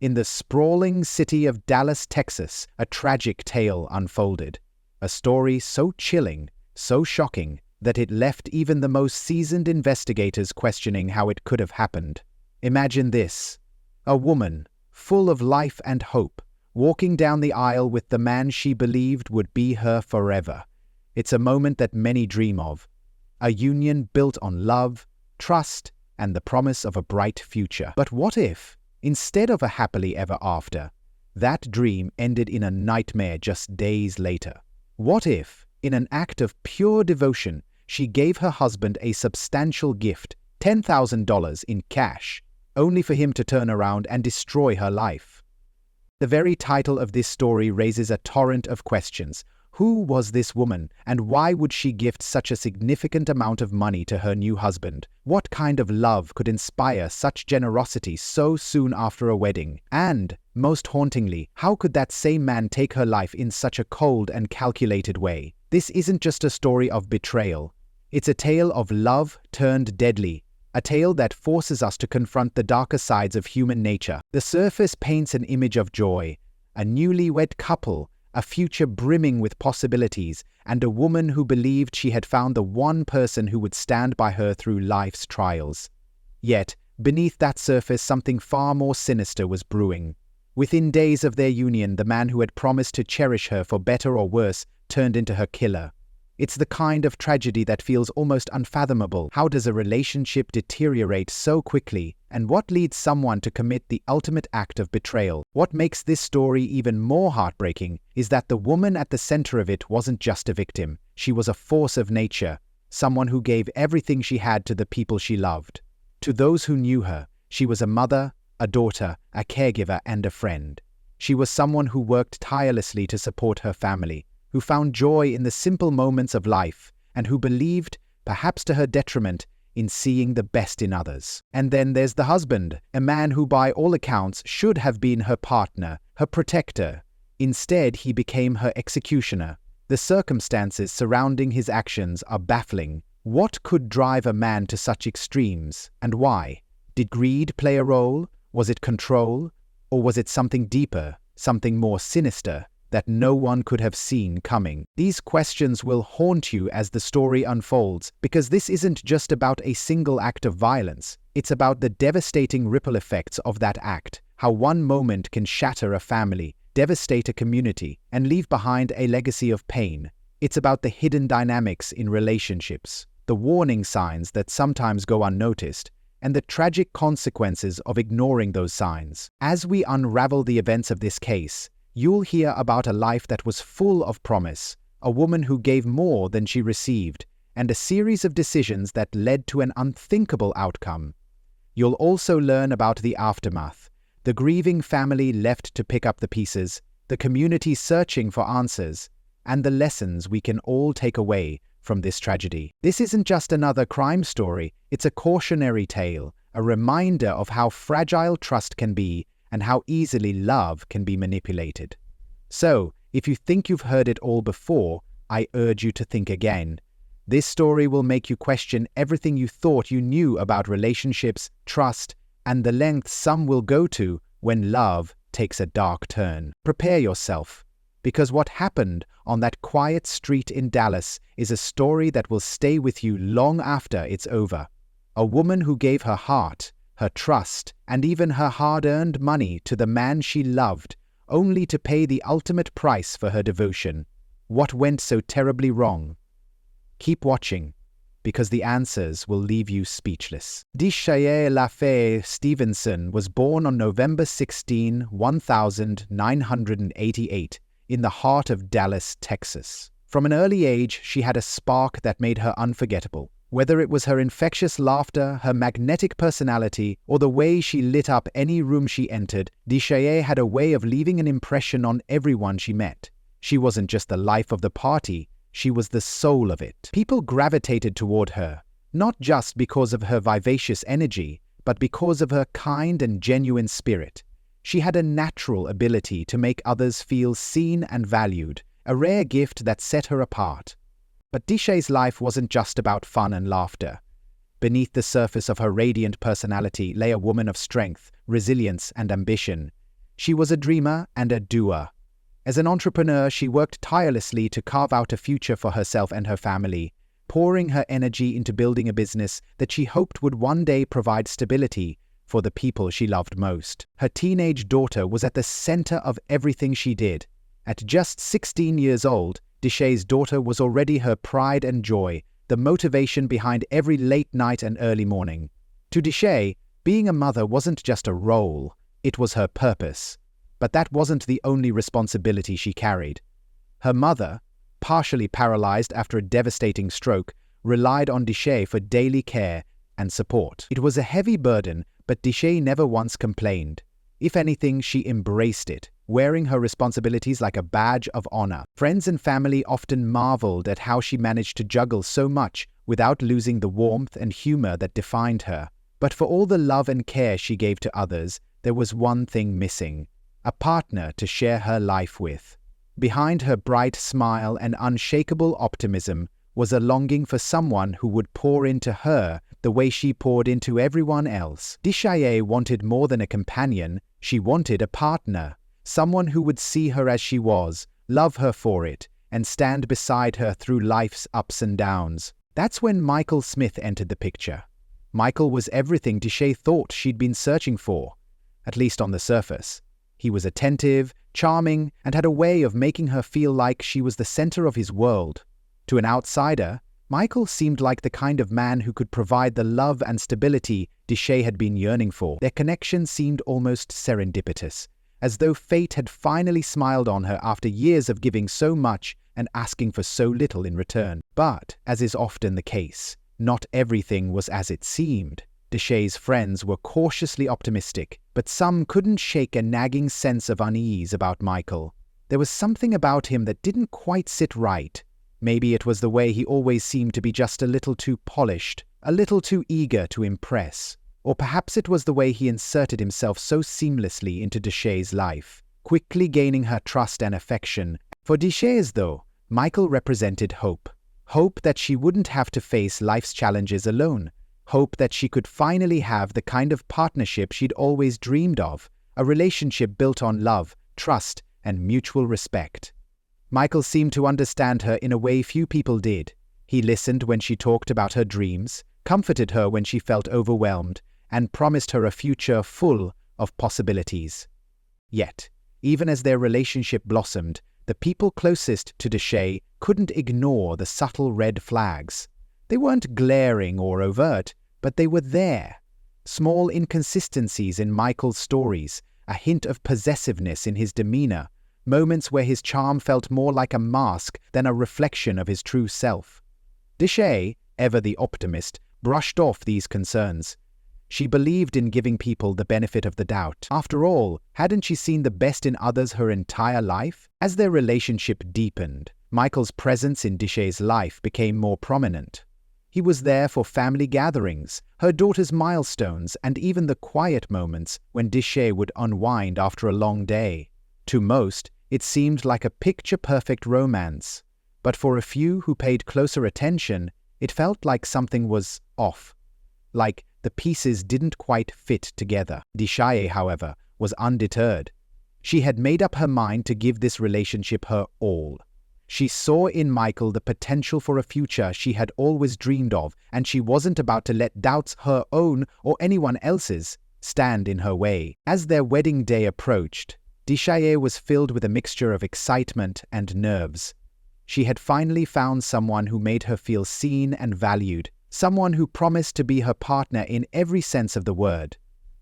In the sprawling city of Dallas, Texas, a tragic tale unfolded. A story so chilling, so shocking, that it left even the most seasoned investigators questioning how it could have happened. Imagine this: a woman, full of life and hope, walking down the aisle with the man she believed would be her forever. It's a moment that many dream of. A union built on love, trust, and the promise of a bright future. But what if, instead of a happily ever after, that dream ended in a nightmare just days later? What if, in an act of pure devotion, she gave her husband a substantial gift, $10,000 in cash, only for him to turn around and destroy her life? The very title of this story raises a torrent of questions. Who was this woman, and why would she gift such a significant amount of money to her new husband? What kind of love could inspire such generosity so soon after a wedding? And, most hauntingly, how could that same man take her life in such a cold and calculated way? This isn't just a story of betrayal. It's a tale of love turned deadly, a tale that forces us to confront the darker sides of human nature. The surface paints an image of joy, a newlywed couple, a future brimming with possibilities, and a woman who believed she had found the one person who would stand by her through life's trials. Yet, beneath that surface, something far more sinister was brewing. Within days of their union, the man who had promised to cherish her for better or worse turned into her killer. It's the kind of tragedy that feels almost unfathomable. How does a relationship deteriorate so quickly, and what leads someone to commit the ultimate act of betrayal? What makes this story even more heartbreaking is that the woman at the center of it wasn't just a victim. She was a force of nature, someone who gave everything she had to the people she loved. To those who knew her, she was a mother, a daughter, a caregiver, and a friend. She was someone who worked tirelessly to support her family, who found joy in the simple moments of life, and who believed, perhaps to her detriment, in seeing the best in others. And then there's the husband, a man who by all accounts should have been her partner, her protector. Instead, he became her executioner. The circumstances surrounding his actions are baffling. What could drive a man to such extremes, and why? Did greed play a role? Was it control? Or was it something deeper, something more sinister, that no one could have seen coming? These questions will haunt you as the story unfolds, because this isn't just about a single act of violence. It's about the devastating ripple effects of that act, how one moment can shatter a family, devastate a community, and leave behind a legacy of pain. It's about the hidden dynamics in relationships, the warning signs that sometimes go unnoticed, and the tragic consequences of ignoring those signs. As we unravel the events of this case, you'll hear about a life that was full of promise, a woman who gave more than she received, and a series of decisions that led to an unthinkable outcome. You'll also learn about the aftermath, the grieving family left to pick up the pieces, the community searching for answers, and the lessons we can all take away from this tragedy. This isn't just another crime story, it's a cautionary tale, a reminder of how fragile trust can be and how easily love can be manipulated. So, if you think you've heard it all before, I urge you to think again. This story will make you question everything you thought you knew about relationships, trust, and the lengths some will go to when love takes a dark turn. Prepare yourself, because what happened on that quiet street in Dallas is a story that will stay with you long after it's over. A woman who gave her heart, her trust, and even her hard-earned money to the man she loved, only to pay the ultimate price for her devotion. What went so terribly wrong? Keep watching, because the answers will leave you speechless. Dishaye Lafaye Stevenson was born on November 16, 1988, in the heart of Dallas, Texas. From an early age, she had a spark that made her unforgettable. Whether it was her infectious laughter, her magnetic personality, or the way she lit up any room she entered, Dishaye had a way of leaving an impression on everyone she met. She wasn't just the life of the party, she was the soul of it. People gravitated toward her, not just because of her vivacious energy, but because of her kind and genuine spirit. She had a natural ability to make others feel seen and valued, a rare gift that set her apart. But Dishaye's life wasn't just about fun and laughter. Beneath the surface of her radiant personality lay a woman of strength, resilience, and ambition. She was a dreamer and a doer. As an entrepreneur, she worked tirelessly to carve out a future for herself and her family, pouring her energy into building a business that she hoped would one day provide stability for the people she loved most. Her teenage daughter was at the center of everything she did. At just 16 years old, Deshay's daughter was already her pride and joy, the motivation behind every late night and early morning. To Deshay, being a mother wasn't just a role, it was her purpose. But that wasn't the only responsibility she carried. Her mother, partially paralyzed after a devastating stroke, relied on Deshay for daily care and support. It was a heavy burden, but Deshay never once complained. If anything, she embraced it, wearing her responsibilities like a badge of honor. Friends and family often marveled at how she managed to juggle so much without losing the warmth and humor that defined her. But for all the love and care she gave to others, there was one thing missing: a partner to share her life with. Behind her bright smile and unshakable optimism was a longing for someone who would pour into her the way she poured into everyone else. Deshay wanted more than a companion, she wanted a partner, someone who would see her as she was, love her for it, and stand beside her through life's ups and downs. That's when Michael Smith entered the picture. Michael was everything Deshay thought she'd been searching for, at least on the surface. He was attentive, charming, and had a way of making her feel like she was the center of his world. To an outsider, Michael seemed like the kind of man who could provide the love and stability Deshay had been yearning for. Their connection seemed almost serendipitous, as though fate had finally smiled on her after years of giving so much and asking for so little in return. But, as is often the case, not everything was as it seemed. Deshay's friends were cautiously optimistic, but some couldn't shake a nagging sense of unease about Michael. There was something about him that didn't quite sit right. Maybe it was the way he always seemed to be just a little too polished, a little too eager to impress. Or perhaps it was the way he inserted himself so seamlessly into Deshay's life, quickly gaining her trust and affection. For Deshay, though, Michael represented hope. Hope that she wouldn't have to face life's challenges alone. Hope that she could finally have the kind of partnership she'd always dreamed of, a relationship built on love, trust, and mutual respect. Michael seemed to understand her in a way few people did. He listened when she talked about her dreams, comforted her when she felt overwhelmed, and promised her a future full of possibilities. Yet, even as their relationship blossomed, the people closest to Deshay couldn't ignore the subtle red flags. They weren't glaring or overt, but they were there. Small inconsistencies in Michael's stories, a hint of possessiveness in his demeanor, moments where his charm felt more like a mask than a reflection of his true self. Deshay, ever the optimist, brushed off these concerns. She believed in giving people the benefit of the doubt. After all, hadn't she seen the best in others her entire life? As their relationship deepened, Michael's presence in Deshay's life became more prominent. He was there for family gatherings, her daughter's milestones, and even the quiet moments when Deshay would unwind after a long day. To most, it seemed like a picture-perfect romance, but for a few who paid closer attention, it felt like something was off, like the pieces didn't quite fit together. Deshay, however, was undeterred. She had made up her mind to give this relationship her all. She saw in Michael the potential for a future she had always dreamed of, and she wasn't about to let doubts, her own or anyone else's, stand in her way. As their wedding day approached, Deshay was filled with a mixture of excitement and nerves. She had finally found someone who made her feel seen and valued, someone who promised to be her partner in every sense of the word.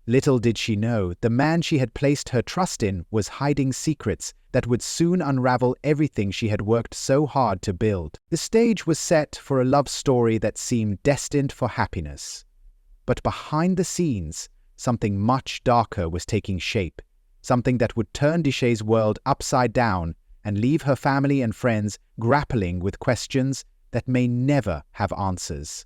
Little did she know, the man she had placed her trust in was hiding secrets that would soon unravel everything she had worked so hard to build. The stage was set for a love story that seemed destined for happiness. But behind the scenes, something much darker was taking shape, something that would turn Deshay's world upside down and leave her family and friends grappling with questions that may never have answers.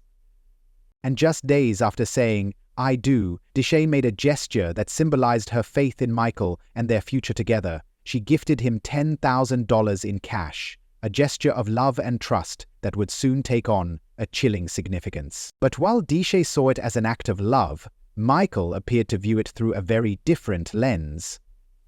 And just days after saying, "I do," Deshay made a gesture that symbolized her faith in Michael and their future together. She gifted him $10,000 in cash, a gesture of love and trust that would soon take on a chilling significance. But while Deshay saw it as an act of love, Michael appeared to view it through a very different lens.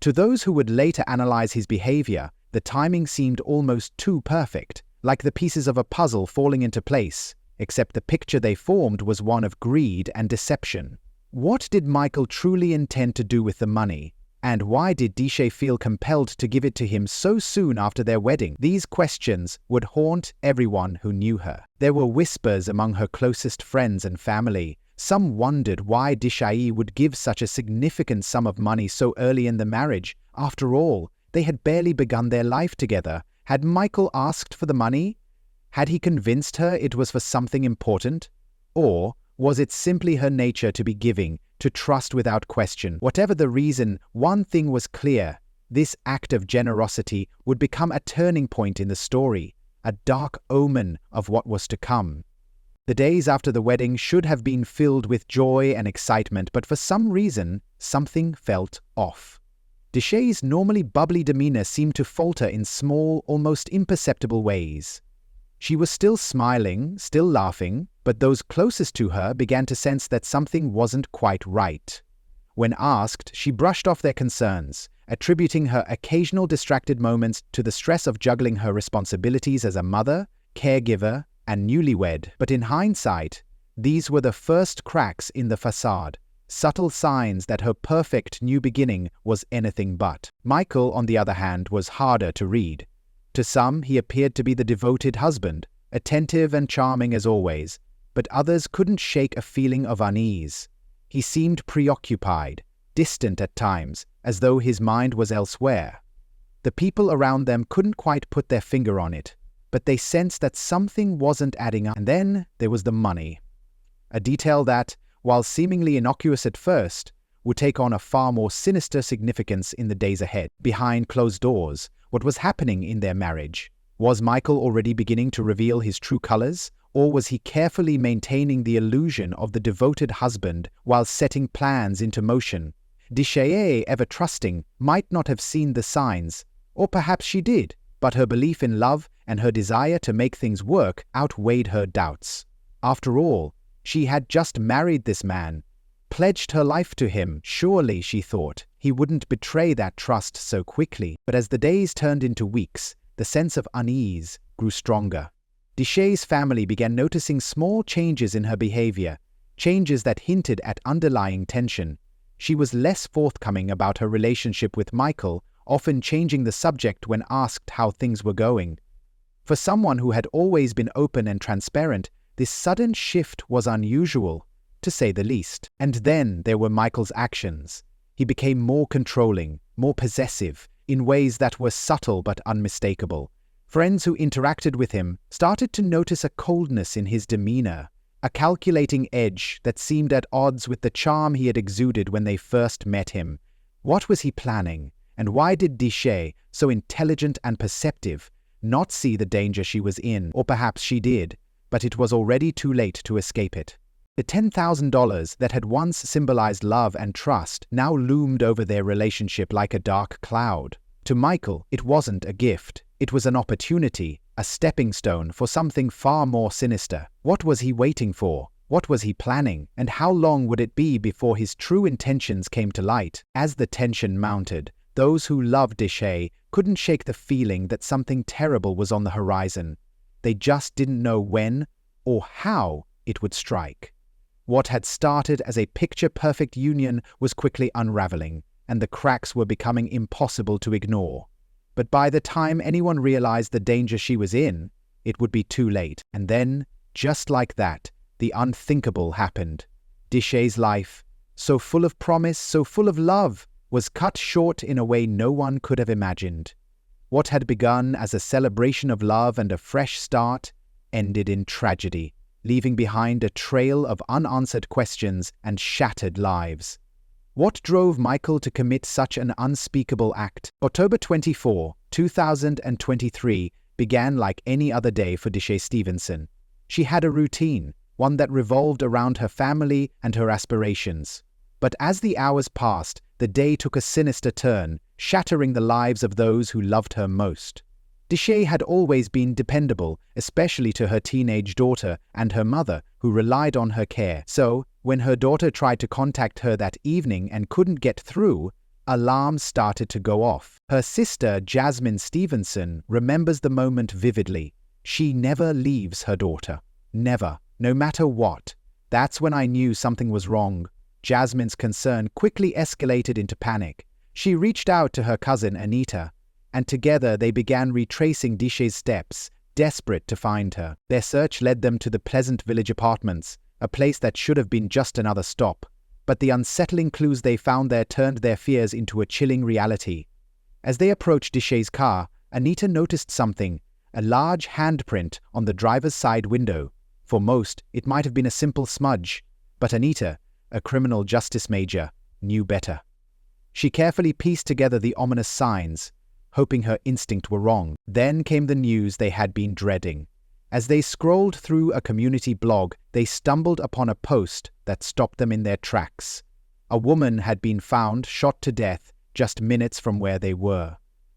To those who would later analyze his behavior, the timing seemed almost too perfect, like the pieces of a puzzle falling into place, except the picture they formed was one of greed and deception. What did Michael truly intend to do with the money? And why did Dishay feel compelled to give it to him so soon after their wedding? These questions would haunt everyone who knew her. There were whispers among her closest friends and family. Some wondered why Dishay would give such a significant sum of money so early in the marriage. After all, they had barely begun their life together. Had Michael asked for the money? Had he convinced her it was for something important? Or was it simply her nature to be giving, to trust without question? Whatever the reason, one thing was clear. This act of generosity would become a turning point in the story, a dark omen of what was to come. The days after the wedding should have been filled with joy and excitement, but for some reason, something felt off. Dishay's normally bubbly demeanor seemed to falter in small, almost imperceptible ways. She was still smiling, still laughing, but those closest to her began to sense that something wasn't quite right. When asked, she brushed off their concerns, attributing her occasional distracted moments to the stress of juggling her responsibilities as a mother, caregiver, and newlywed. But in hindsight, these were the first cracks in the facade, subtle signs that her perfect new beginning was anything but. Michael, on the other hand, was harder to read. To some, he appeared to be the devoted husband, attentive and charming as always, but others couldn't shake a feeling of unease. He seemed preoccupied, distant at times, as though his mind was elsewhere. The people around them couldn't quite put their finger on it, but they sensed that something wasn't adding up. And then there was the money. A detail that, while seemingly innocuous at first, would take on a far more sinister significance in the days ahead. Behind closed doors, what was happening in their marriage? Was Michael already beginning to reveal his true colors, or was he carefully maintaining the illusion of the devoted husband while setting plans into motion? Dishay, ever trusting, might not have seen the signs, or perhaps she did, but her belief in love and her desire to make things work outweighed her doubts. After all, she had just married this man, pledged her life to him. Surely, she thought, he wouldn't betray that trust so quickly. But as the days turned into weeks, the sense of unease grew stronger. Dishay's family began noticing small changes in her behavior, changes that hinted at underlying tension. She was less forthcoming about her relationship with Michael, often changing the subject when asked how things were going. For someone who had always been open and transparent, this sudden shift was unusual, to say the least. And then there were Michael's actions. He became more controlling, more possessive, in ways that were subtle but unmistakable. Friends who interacted with him started to notice a coldness in his demeanor, a calculating edge that seemed at odds with the charm he had exuded when they first met him. What was he planning? And why did Dishay, so intelligent and perceptive, not see the danger she was in? Or perhaps she did, but it was already too late to escape it. The $10,000 that had once symbolized love and trust now loomed over their relationship like a dark cloud. To Michael, it wasn't a gift. It was an opportunity, a stepping stone for something far more sinister. What was he waiting for? What was he planning? And how long would it be before his true intentions came to light? As the tension mounted, those who loved Dishay couldn't shake the feeling that something terrible was on the horizon. They just didn't know when or how it would strike. What had started as a picture-perfect union was quickly unraveling, and the cracks were becoming impossible to ignore. But by the time anyone realized the danger she was in, it would be too late. And then, just like that, the unthinkable happened. Dishay's life, so full of promise, so full of love, was cut short in a way no one could have imagined. What had begun as a celebration of love and a fresh start ended in tragedy, leaving behind a trail of unanswered questions and shattered lives. What drove Michael to commit such an unspeakable act? October 24, 2023 began like any other day for Dishay Stevenson. She had a routine, one that revolved around her family and her aspirations. But as the hours passed, the day took a sinister turn, shattering the lives of those who loved her most. Dishay had always been dependable, especially to her teenage daughter and her mother, who relied on her care. So, when her daughter tried to contact her that evening and couldn't get through, alarms started to go off. Her sister, Jasmine Stevenson, remembers the moment vividly. She never leaves her daughter. Never. No matter what. That's when I knew something was wrong. Jasmine's concern quickly escalated into panic. She reached out to her cousin, Anita, and together they began retracing Dishé's steps, desperate to find her. Their search led them to the Pleasant Village apartments, a place that should have been just another stop. But the unsettling clues they found there turned their fears into a chilling reality. As they approached Dishé's car, Anita noticed something, a large handprint on the driver's side window. For most, it might have been a simple smudge, but Anita, a criminal justice major, knew better. She carefully pieced together the ominous signs, hoping her instinct were wrong. Then came the news they had been dreading. As they scrolled through a community blog, they stumbled upon a post that stopped them in their tracks. A woman had been found shot to death just minutes from where they were.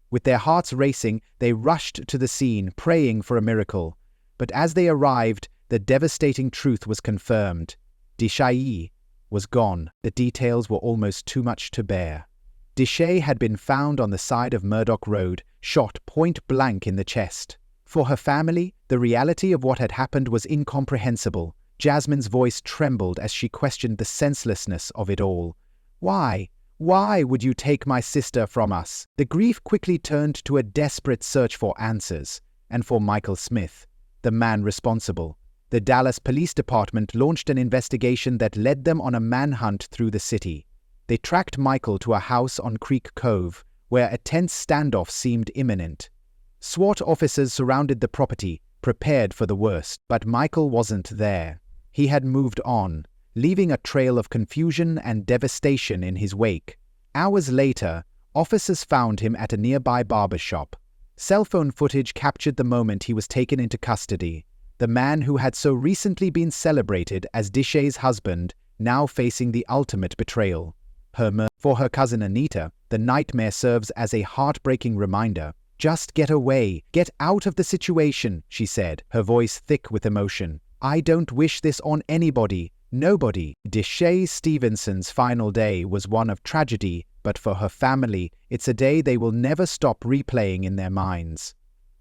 With their hearts racing, they rushed to the scene, praying for a miracle. But as they arrived, the devastating truth was confirmed. Dishay was gone. The details were almost too much to bear. Dishay had been found on the side of Murdoch Road, shot point blank in the chest. For her family, the reality of what had happened was incomprehensible. Jasmine's voice trembled as she questioned the senselessness of it all. Why? Why would you take my sister from us? The grief quickly turned to a desperate search for answers, and for Michael Smith, the man responsible. The Dallas Police Department launched an investigation that led them on a manhunt through the city. They tracked Michael to a house on Creek Cove, where a tense standoff seemed imminent. SWAT officers surrounded the property, prepared for the worst, but Michael wasn't there. He had moved on, leaving a trail of confusion and devastation in his wake. Hours later, officers found him at a nearby barbershop. Cell phone footage captured the moment he was taken into custody. The man who had so recently been celebrated as Dishay's husband, now facing the ultimate betrayal. For her cousin Anita, the nightmare serves as a heartbreaking reminder. Just get away, get out of the situation, she said, her voice thick with emotion. I don't wish this on anybody, nobody. Dishay Stevenson's final day was one of tragedy, but for her family, it's a day they will never stop replaying in their minds.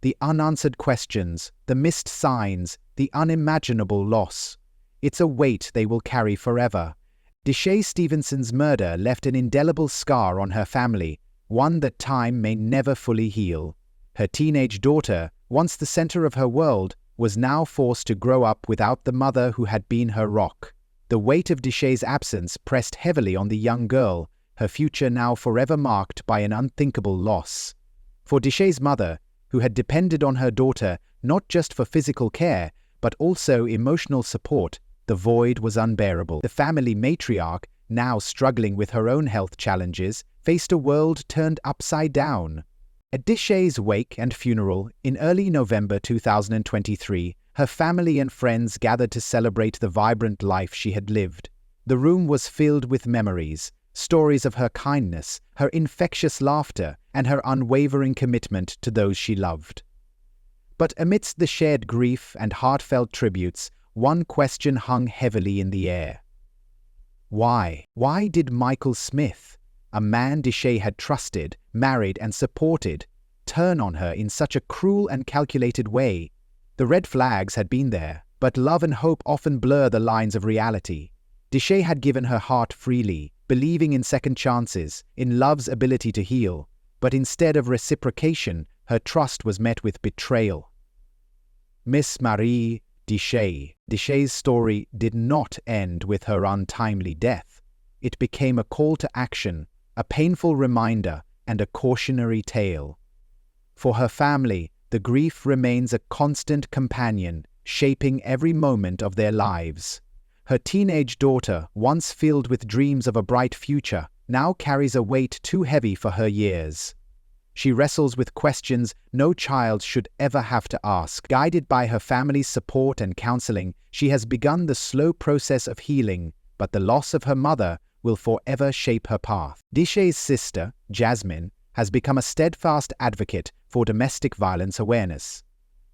The unanswered questions, the missed signs, the unimaginable loss. It's a weight they will carry forever. Dishay Stevenson's murder left an indelible scar on her family, one that time may never fully heal. Her teenage daughter, once the center of her world, was now forced to grow up without the mother who had been her rock. The weight of Dishay's absence pressed heavily on the young girl, her future now forever marked by an unthinkable loss. For Dishay's mother, who had depended on her daughter not just for physical care, but also emotional support, the void was unbearable. The family matriarch, now struggling with her own health challenges, faced a world turned upside down. At Dishay's wake and funeral in early November 2023, her family and friends gathered to celebrate the vibrant life she had lived. The room was filled with memories, stories of her kindness, her infectious laughter, and her unwavering commitment to those she loved. But amidst the shared grief and heartfelt tributes, one question hung heavily in the air. Why? Why did Michael Smith, a man Dishay had trusted, married, and supported, turn on her in such a cruel and calculated way? The red flags had been there, but love and hope often blur the lines of reality. Dishay had given her heart freely, believing in second chances, in love's ability to heal, but instead of reciprocation, her trust was met with betrayal. Miss Marie Dishay. Dishay's story did not end with her untimely death. It became a call to action, a painful reminder, and a cautionary tale. For her family, the grief remains a constant companion, shaping every moment of their lives. Her teenage daughter, once filled with dreams of a bright future, now carries a weight too heavy for her years. She wrestles with questions no child should ever have to ask. Guided by her family's support and counseling, she has begun the slow process of healing, but the loss of her mother will forever shape her path. Dishay's sister, Jasmine, has become a steadfast advocate for domestic violence awareness.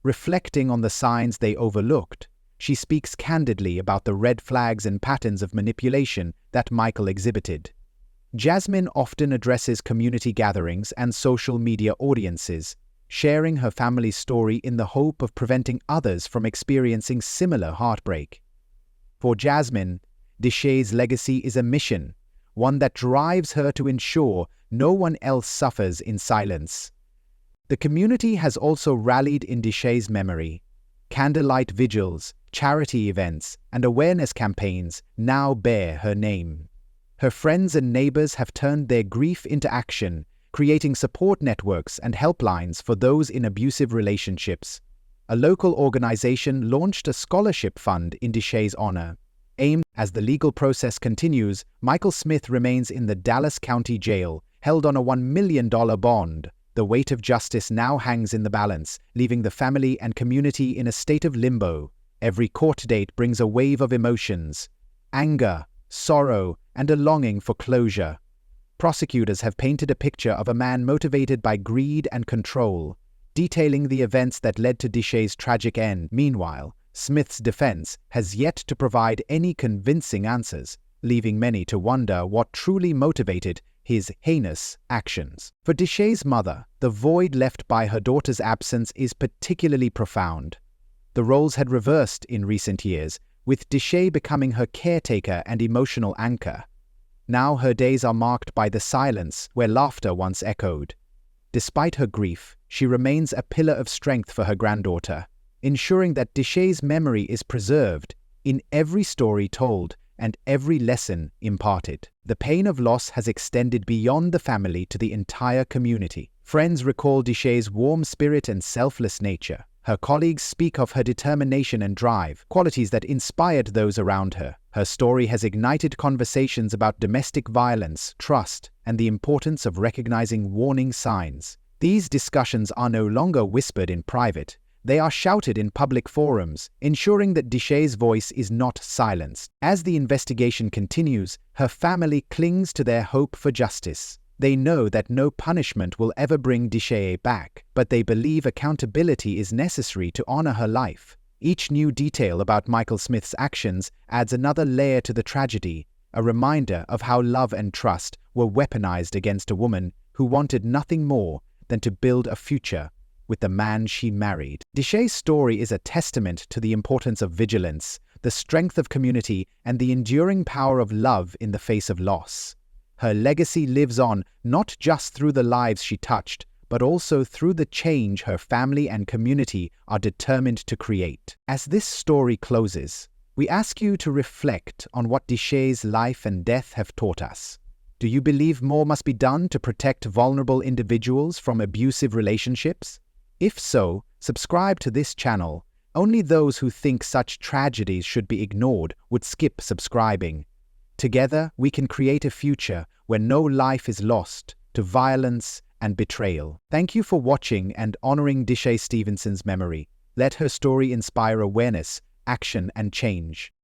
Reflecting on the signs they overlooked, she speaks candidly about the red flags and patterns of manipulation that Michael exhibited. Jasmine often addresses community gatherings and social media audiences, sharing her family's story in the hope of preventing others from experiencing similar heartbreak. For Jasmine, Deshay's legacy is a mission, one that drives her to ensure no one else suffers in silence. The community has also rallied in Deshay's memory. Candlelight vigils, charity events, and awareness campaigns now bear her name. Her friends and neighbors have turned their grief into action, creating support networks and helplines for those in abusive relationships. A local organization launched a scholarship fund in Deshay's honor. As the legal process continues, Michael Smith remains in the Dallas County Jail, held on a $1 million bond. The weight of justice now hangs in the balance, leaving the family and community in a state of limbo. Every court date brings a wave of emotions: anger, sorrow, and a longing for closure. Prosecutors have painted a picture of a man motivated by greed and control, detailing the events that led to Deshay's tragic end. Meanwhile, Smith's defense has yet to provide any convincing answers, leaving many to wonder what truly motivated his heinous actions. For Deshay's mother, the void left by her daughter's absence is particularly profound. The roles had reversed in recent years, with Deshay becoming her caretaker and emotional anchor. Now her days are marked by the silence where laughter once echoed. Despite her grief, she remains a pillar of strength for her granddaughter, ensuring that Deshay's memory is preserved in every story told and every lesson imparted. The pain of loss has extended beyond the family to the entire community. Friends recall Deshay's warm spirit and selfless nature. Her colleagues speak of her determination and drive, qualities that inspired those around her. Her story has ignited conversations about domestic violence, trust, and the importance of recognizing warning signs. These discussions are no longer whispered in private. They are shouted in public forums, ensuring that Deshay's voice is not silenced. As the investigation continues, her family clings to their hope for justice. They know that no punishment will ever bring Deshay back, but they believe accountability is necessary to honor her life. Each new detail about Michael Smith's actions adds another layer to the tragedy, a reminder of how love and trust were weaponized against a woman who wanted nothing more than to build a future with the man she married. Deshay's story is a testament to the importance of vigilance, the strength of community, and the enduring power of love in the face of loss. Her legacy lives on not just through the lives she touched, but also through the change her family and community are determined to create. As this story closes, we ask you to reflect on what Deshay's life and death have taught us. Do you believe more must be done to protect vulnerable individuals from abusive relationships? If so, subscribe to this channel. Only those who think such tragedies should be ignored would skip subscribing. Together, we can create a future where no life is lost to violence and betrayal. Thank you for watching and honoring Deshay Stevenson's memory. Let her story inspire awareness, action, and change.